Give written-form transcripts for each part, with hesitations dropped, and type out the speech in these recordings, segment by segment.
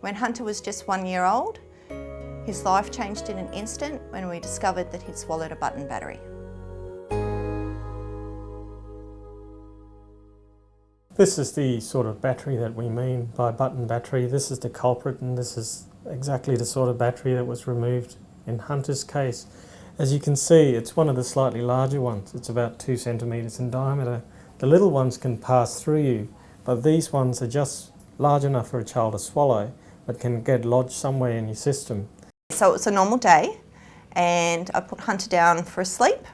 When Hunter was just 1 year old, his life changed in an instant when we discovered that he'd swallowed a button battery. This is the sort of battery that we mean by button battery. This is the culprit, and this is exactly the sort of battery that was removed in Hunter's case. As you can see, it's one of the slightly larger ones. It's about 2 centimetres in diameter. The little ones can pass through you, but these ones are just large enough for a child to swallow, but can get lodged somewhere in your system. So it was a normal day, and I put Hunter down for a sleep.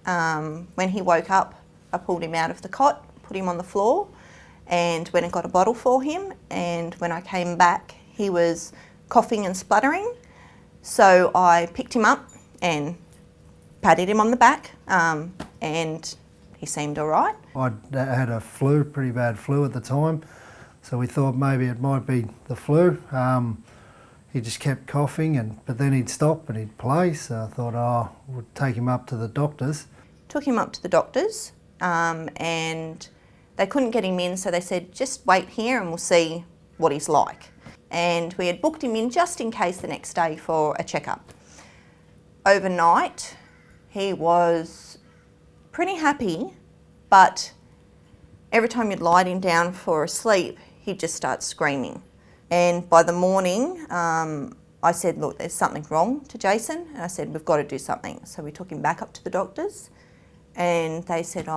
When he woke up, I pulled him out of the cot, put him on the floor, and went and got a bottle for him. And when I came back, he was coughing and spluttering. So I picked him up and patted him on the back, and he seemed all right. I had a flu, pretty bad flu at the time, so we thought maybe it might be the flu. He just kept coughing, but then he'd stop and he'd play, so I thought, we'll take him up to the doctors. Took him up to the doctors, and they couldn't get him in, so they said, just wait here and we'll see what he's like. And we had booked him in just in case the next day for a checkup. Overnight, he was pretty happy, but every time you'd lie him down for a sleep, he'd just start screaming. And by the morning, I said, look, there's something wrong to Jason. And I said, we've got to do something. So we took him back up to the doctors, and they said,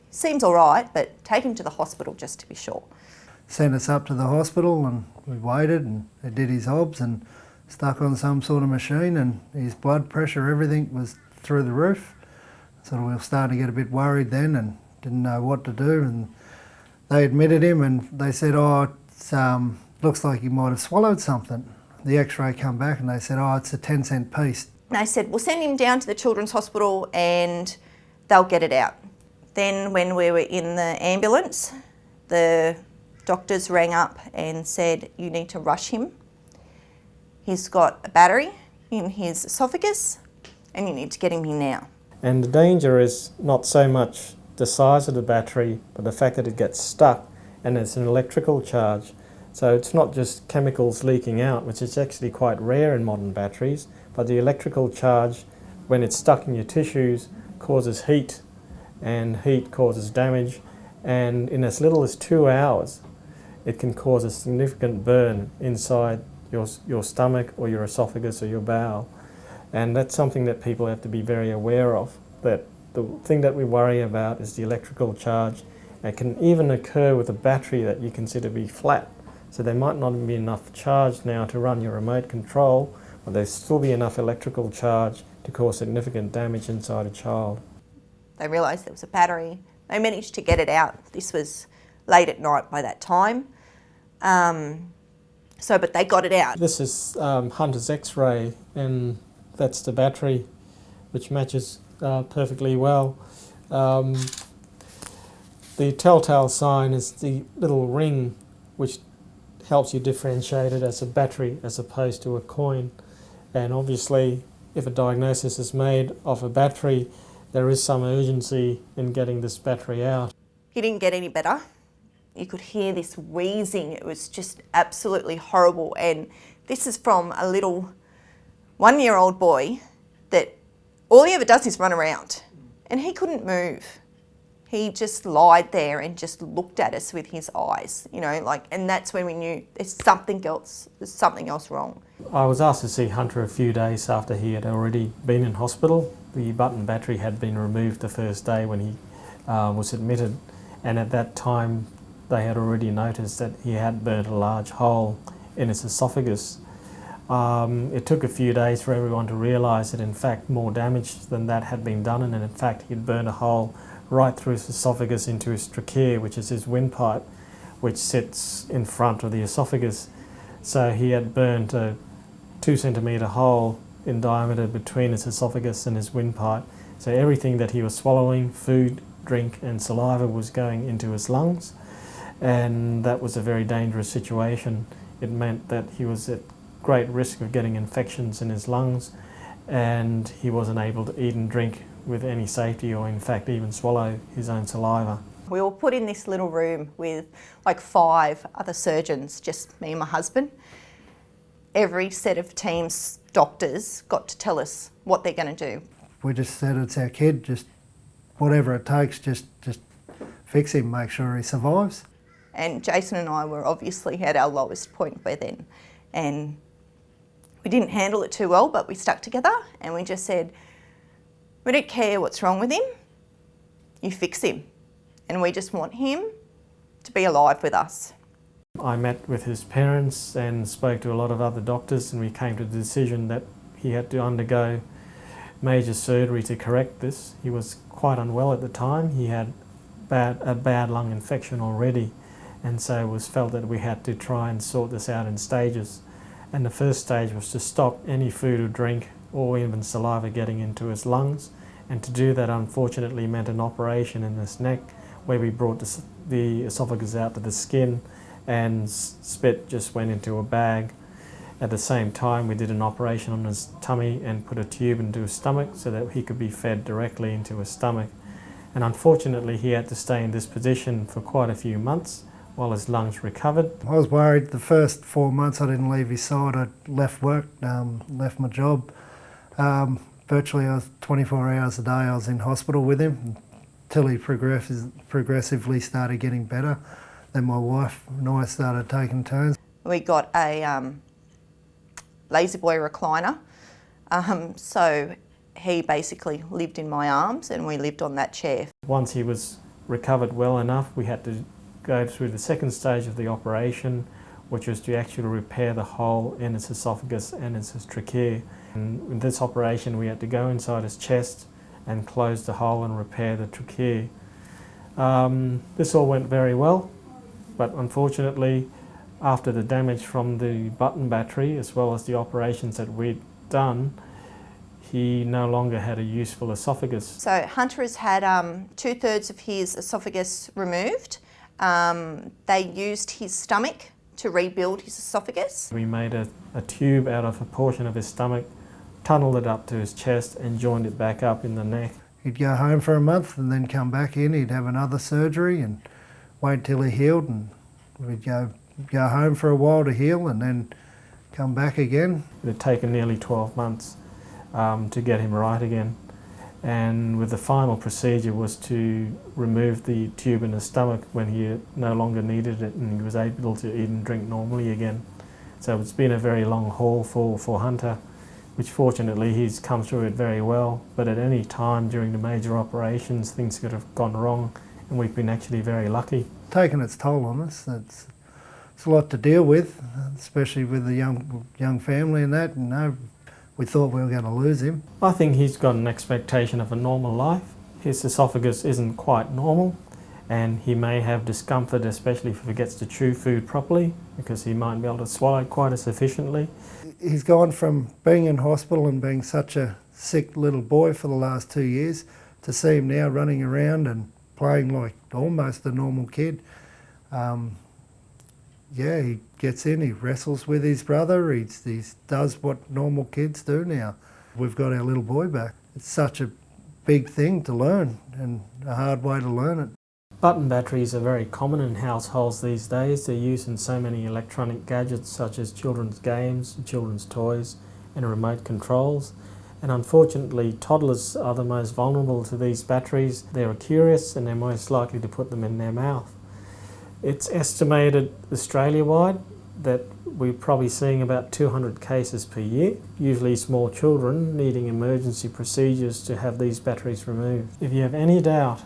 seems all right, but take him to the hospital just to be sure. Sent us up to the hospital, and we waited, and they did his obs and stuck on some sort of machine, and his blood pressure, everything was through the roof. So we were starting to get a bit worried then and didn't know what to do. And they admitted him, and they said, it looks like he might have swallowed something. The x-ray come back and they said, it's a 10-cent piece. They said, we'll send him down to the Children's Hospital and they'll get it out. Then when we were in the ambulance, the doctors rang up and said, you need to rush him. He's got a battery in his esophagus and you need to get him here now. And the danger is not so much the size of the battery, but the fact that it gets stuck and it's an electrical charge. So it's not just chemicals leaking out, which is actually quite rare in modern batteries, but the electrical charge, when it's stuck in your tissues, causes heat, and heat causes damage, and in as little as 2 hours, it can cause a significant burn inside your stomach or your esophagus or your bowel. And that's something that people have to be very aware of, that the thing that we worry about is the electrical charge. It can even occur with a battery that you consider to be flat. So there might not be enough charge now to run your remote control, but there'll still be enough electrical charge to cause significant damage inside a child. They realised there was a battery. They managed to get it out. This was late at night by that time. But they got it out. This is Hunter's X-ray, and that's the battery, which matches perfectly well. The telltale sign is the little ring, which helps you differentiate it as a battery as opposed to a coin. And obviously, if a diagnosis is made of a battery, there is some urgency in getting this battery out. He didn't get any better. You could hear this wheezing. It was just absolutely horrible. And this is from a little 1-year-old boy that all he ever does is run around. And he couldn't move. He just lied there and just looked at us with his eyes, and that's when we knew there's something else wrong. I was asked to see Hunter a few days after he had already been in hospital. The button battery had been removed the first day when he was admitted, and at that time they had already noticed that he had burnt a large hole in his esophagus. It took a few days for everyone to realise that in fact more damage than that had been done, and in fact he'd burnt a hole right through his esophagus into his trachea, which is his windpipe, which sits in front of the esophagus. So he had burnt a 2 centimetre hole in diameter between his esophagus and his windpipe. So everything that he was swallowing, food, drink and saliva, was going into his lungs, and that was a very dangerous situation. It meant that he was at great risk of getting infections in his lungs, and he wasn't able to eat and drink with any safety, or in fact even swallow his own saliva. We were put in this little room with like 5 other surgeons, just me and my husband. Every set of teams, doctors, got to tell us what they're going to do. We just said it's our kid, just whatever it takes, just fix him, make sure he survives. And Jason and I were obviously at our lowest point by then. And we didn't handle it too well, but we stuck together and we just said, we don't care what's wrong with him, you fix him. And we just want him to be alive with us. I met with his parents and spoke to a lot of other doctors, and we came to the decision that he had to undergo major surgery to correct this. He was quite unwell at the time. He had a bad lung infection already, and so it was felt that we had to try and sort this out in stages. And the first stage was to stop any food or drink or even saliva getting into his lungs, and to do that unfortunately meant an operation in his neck where we brought the esophagus out to the skin and spit just went into a bag. At the same time, we did an operation on his tummy and put a tube into his stomach so that he could be fed directly into his stomach. And unfortunately, he had to stay in this position for quite a few months while his lungs recovered. I was worried the first 4 months I didn't leave his side. I left work, left my job. Virtually I was 24 hours a day I was in hospital with him until he progressively started getting better. Then my wife and I started taking turns. We got a lazy boy recliner, so he basically lived in my arms and we lived on that chair. Once he was recovered well enough, we had to go through the second stage of the operation, which was to actually repair the hole in his esophagus and in his trachea. And in this operation we had to go inside his chest and close the hole and repair the trachea. This all went very well, but unfortunately after the damage from the button battery as well as the operations that we'd done, he no longer had a useful esophagus. So Hunter has had 2/3 of his esophagus removed. They used his stomach to rebuild his esophagus. We made a tube out of a portion of his stomach, tunnelled it up to his chest and joined it back up in the neck. He'd go home for a month and then come back in. He'd have another surgery and wait till he healed, and we'd go home for a while to heal and then come back again. It had taken nearly 12 months to get him right again. And with the final procedure was to remove the tube in his stomach when he no longer needed it and he was able to eat and drink normally again. So it's been a very long haul for Hunter, which fortunately he's come through it very well. But at any time during the major operations things could have gone wrong, and we've been actually very lucky. Taken its toll on us. It's a lot to deal with, especially with the young family and that. We thought we were going to lose him. I think he's got an expectation of a normal life. His esophagus isn't quite normal, and he may have discomfort, especially if he gets to chew food properly, because he might be able to swallow quite as efficiently. He's gone from being in hospital and being such a sick little boy for the last 2 years to see him now running around and playing like almost a normal kid. Yeah, he gets in, he wrestles with his brother, he does what normal kids do now. We've got our little boy back. It's such a big thing to learn and a hard way to learn it. Button batteries are very common in households these days. They're used in so many electronic gadgets such as children's games, children's toys and remote controls. And unfortunately, toddlers are the most vulnerable to these batteries. They're curious and they're most likely to put them in their mouth. It's estimated Australia-wide that we're probably seeing about 200 cases per year, usually small children needing emergency procedures to have these batteries removed. If you have any doubt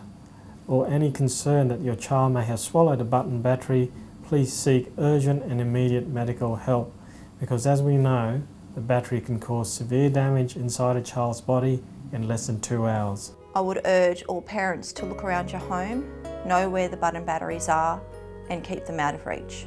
or any concern that your child may have swallowed a button battery, please seek urgent and immediate medical help, because as we know, the battery can cause severe damage inside a child's body in less than 2 hours. I would urge all parents to look around your home, know where the button batteries are and keep them out of reach.